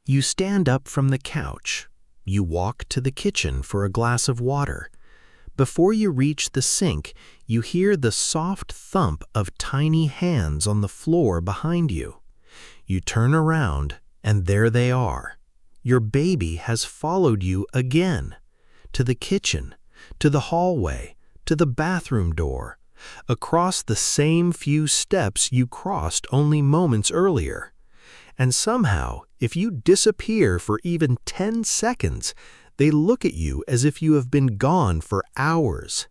You stand up from the couch. You walk to the kitchen for a glass of water. Before you reach the sink, you hear the soft thump of tiny hands on the floor behind you. You turn around, and there they are. Your baby has followed you again. To the kitchen, to the hallway, to the bathroom door, across the same few steps you crossed only moments earlier. And somehow, if you disappear for even 10 seconds, they look at you as if you have been gone for hours.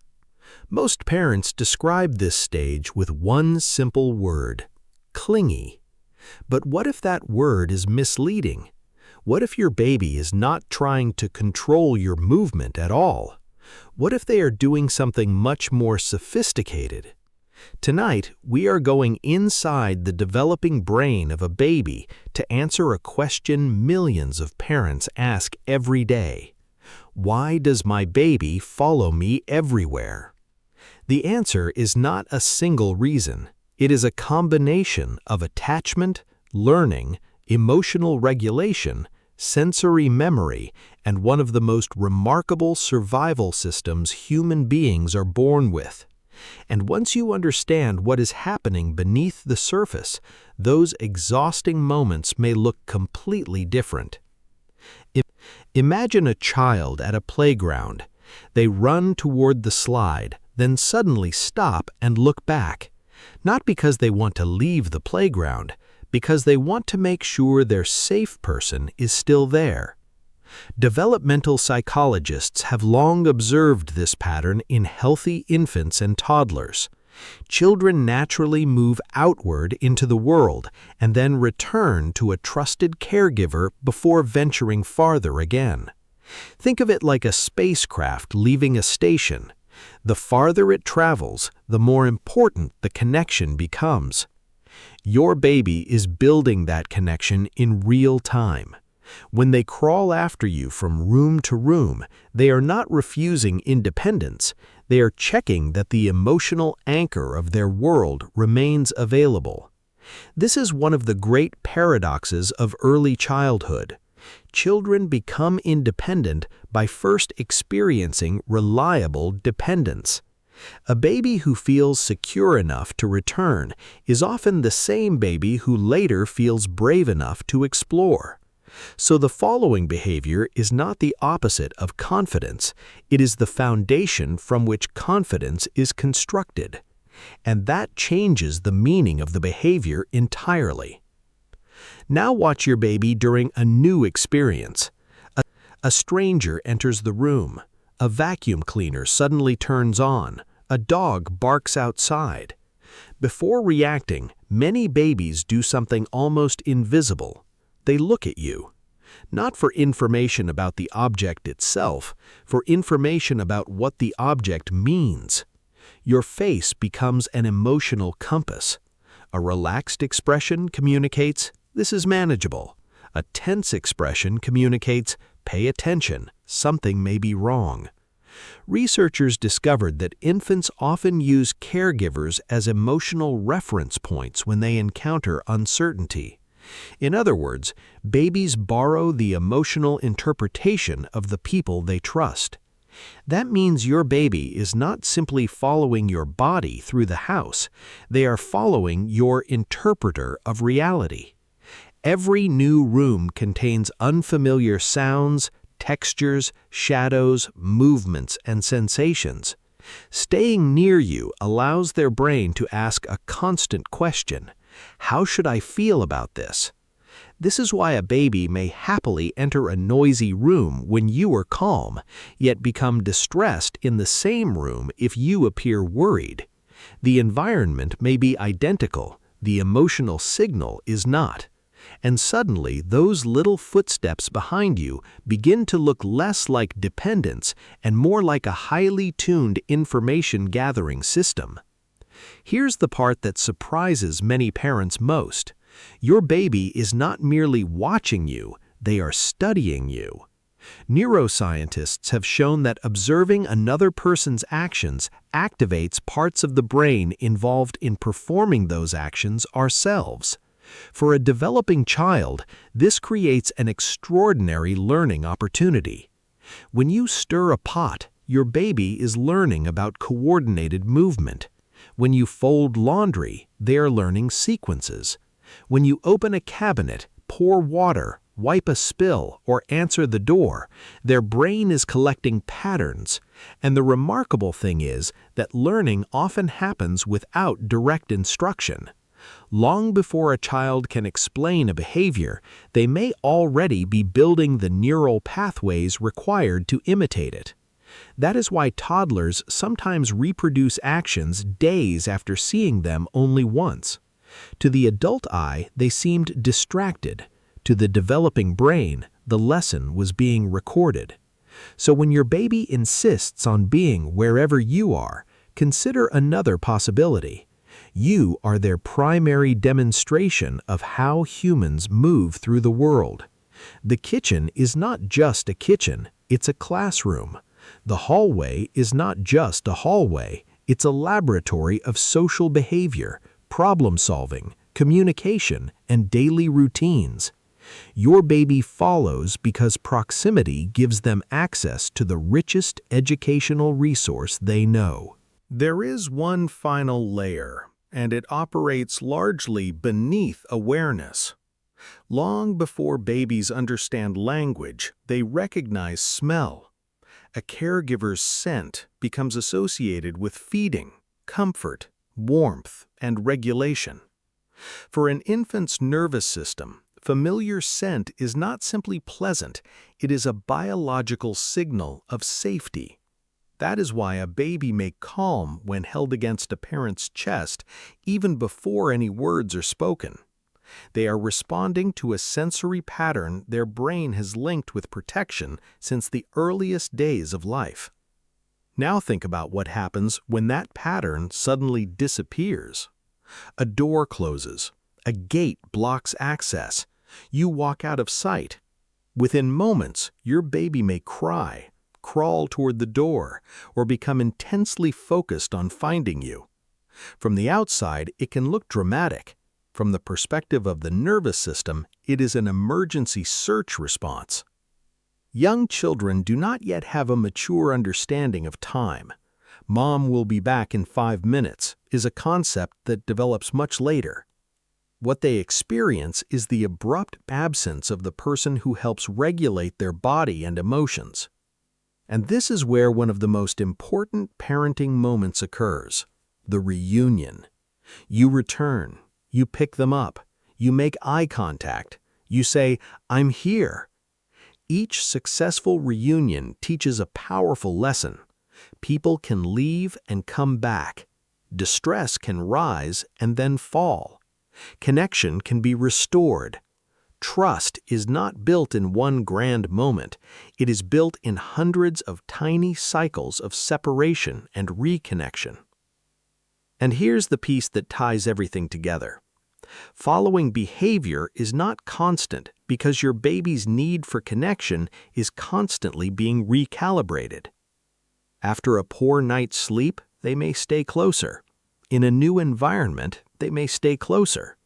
Most parents describe this stage with one simple word: clingy. But what if that word is misleading? What if your baby is not trying to control your movement at all? What if they are doing something much more sophisticated? Tonight, we are going inside the developing brain of a baby to answer a question millions of parents ask every day. Why does my baby follow me everywhere? The answer is not a single reason. It is a combination of attachment, learning, emotional regulation, sensory memory, and one of the most remarkable survival systems human beings are born with. And once you understand what is happening beneath the surface, those exhausting moments may look completely different. Imagine a child at a playground. They run toward the slide, then suddenly stop and look back. Not because they want to leave the playground, because they want to make sure their safe person is still there. Developmental psychologists have long observed this pattern in healthy infants and toddlers. Children naturally move outward into the world and then return to a trusted caregiver before venturing farther again. Think of it like a spacecraft leaving a station. The farther it travels, the more important the connection becomes. Your baby is building that connection in real time. When they crawl after you from room to room, they are not refusing independence. They are checking that the emotional anchor of their world remains available. This is one of the great paradoxes of early childhood. Children become independent by first experiencing reliable dependence. A baby who feels secure enough to return is often the same baby who later feels brave enough to explore. So the following behavior is not the opposite of confidence. It is the foundation from which confidence is constructed. And that changes the meaning of the behavior entirely. Now watch your baby during a new experience. A stranger enters the room. A vacuum cleaner suddenly turns on. A dog barks outside. Before reacting, many babies do something almost invisible. They look at you. Not for information about the object itself, for information about what the object means. Your face becomes an emotional compass. A relaxed expression communicates, "This is manageable." A tense expression communicates, "Pay attention, something may be wrong." Researchers discovered that infants often use caregivers as emotional reference points when they encounter uncertainty. In other words, babies borrow the emotional interpretation of the people they trust. That means your baby is not simply following your body through the house, they are following your interpreter of reality. Every new room contains unfamiliar sounds, textures, shadows, movements, and sensations. Staying near you allows their brain to ask a constant question: how should I feel about this? This is why a baby may happily enter a noisy room when you are calm, yet become distressed in the same room if you appear worried. The environment may be identical, the emotional signal is not. And suddenly, those little footsteps behind you begin to look less like dependence and more like a highly tuned information-gathering system. Here's the part that surprises many parents most. Your baby is not merely watching you, they are studying you. Neuroscientists have shown that observing another person's actions activates parts of the brain involved in performing those actions ourselves. For a developing child, this creates an extraordinary learning opportunity. When you stir a pot, your baby is learning about coordinated movement. When you fold laundry, they are learning sequences. When you open a cabinet, pour water, wipe a spill, or answer the door, their brain is collecting patterns. And the remarkable thing is that learning often happens without direct instruction. Long before a child can explain a behavior, they may already be building the neural pathways required to imitate it. That is why toddlers sometimes reproduce actions days after seeing them only once. To the adult eye, they seemed distracted. To the developing brain, the lesson was being recorded. So when your baby insists on being wherever you are, consider another possibility. You are their primary demonstration of how humans move through the world. The kitchen is not just a kitchen, it's a classroom. The hallway is not just a hallway, it's a laboratory of social behavior, problem-solving, communication, and daily routines. Your baby follows because proximity gives them access to the richest educational resource they know. There is one final layer, and it operates largely beneath awareness. Long before babies understand language, they recognize smell. A caregiver's scent becomes associated with feeding, comfort, warmth, and regulation. For an infant's nervous system, familiar scent is not simply pleasant, it is a biological signal of safety. That is why a baby may calm when held against a parent's chest even before any words are spoken. They are responding to a sensory pattern their brain has linked with protection since the earliest days of life. Now think about what happens when that pattern suddenly disappears. A door closes. A gate blocks access. You walk out of sight. Within moments, your baby may cry, crawl toward the door, or become intensely focused on finding you. From the outside, it can look dramatic. From the perspective of the nervous system, it is an emergency search response. Young children do not yet have a mature understanding of time. "Mom will be back in 5 minutes" is a concept that develops much later. What they experience is the abrupt absence of the person who helps regulate their body and emotions. And this is where one of the most important parenting moments occurs: the reunion. You return. You pick them up. You make eye contact. You say, "I'm here." Each successful reunion teaches a powerful lesson. People can leave and come back. Distress can rise and then fall. Connection can be restored. Trust is not built in one grand moment. It is built in hundreds of tiny cycles of separation and reconnection. And here's the piece that ties everything together. Following behavior is not constant because your baby's need for connection is constantly being recalibrated. After a poor night's sleep, they may stay closer. In a new environment, they may stay closer.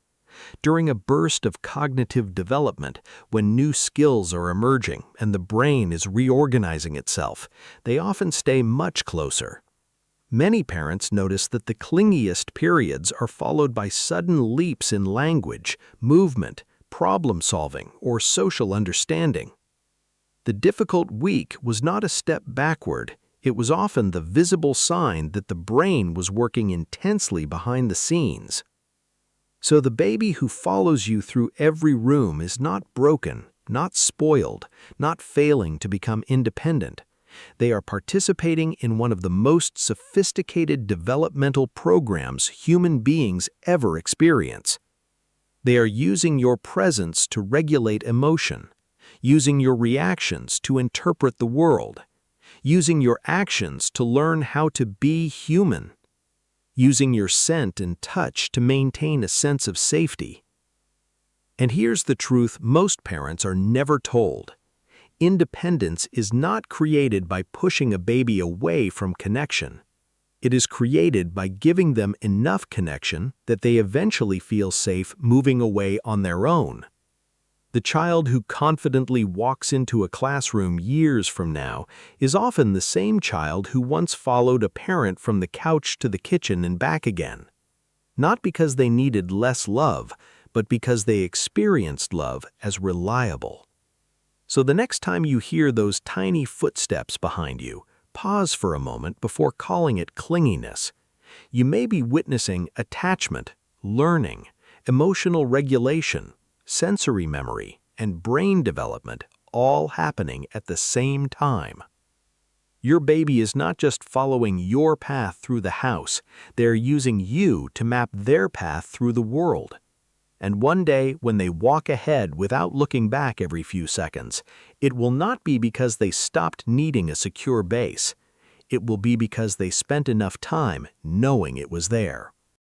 During a burst of cognitive development, when new skills are emerging and the brain is reorganizing itself, they often stay much closer. Many parents notice that the clingiest periods are followed by sudden leaps in language, movement, problem-solving, or social understanding. The difficult week was not a step backward. It was often the visible sign that the brain was working intensely behind the scenes. So the baby who follows you through every room is not broken, not spoiled, not failing to become independent. They are participating in one of the most sophisticated developmental programs human beings ever experience. They are using your presence to regulate emotion, using your reactions to interpret the world, using your actions to learn how to be human, using your scent and touch to maintain a sense of safety. And here's the truth most parents are never told. Independence is not created by pushing a baby away from connection. It is created by giving them enough connection that they eventually feel safe moving away on their own. The child who confidently walks into a classroom years from now is often the same child who once followed a parent from the couch to the kitchen and back again. Not because they needed less love, but because they experienced love as reliable. So the next time you hear those tiny footsteps behind you, pause for a moment before calling it clinginess. You may be witnessing attachment, learning, emotional regulation, sensory memory, and brain development all happening at the same time. Your baby is not just following your path through the house, they're using you to map their path through the world. And one day, when they walk ahead without looking back every few seconds, it will not be because they stopped needing a secure base. It will be because they spent enough time knowing it was there.